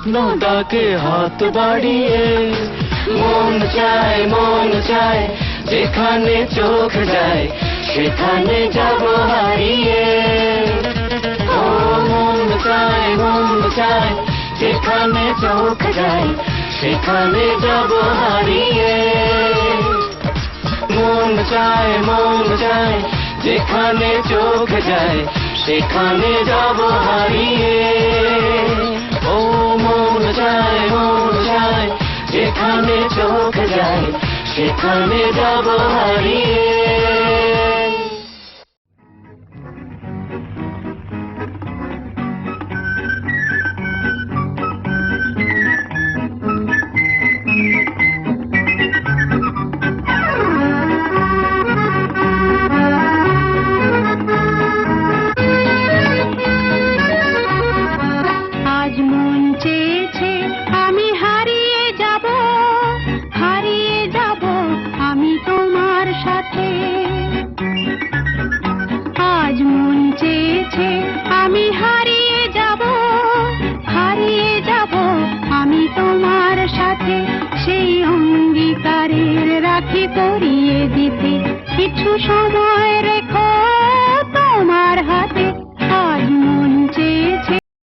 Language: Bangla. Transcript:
স্বপ্ন ডাকে হাত বাড়িয়ে। মন চায় যেখানে চোখ যায় সেখানে যাব হারিয়ে। ও মন চায় যেখানে চোখ যায় সেখানে যাব হারিয়ে। মন চায় যেখানে চোখ যায় সেখানে যাব হারিয়ে। ও মন চায় যেখানে চোখ যায় সেখানে যাব হারিয়ে। সেই অঙ্গীকারের রাখি পরিয়ে দিতে কিছু সময়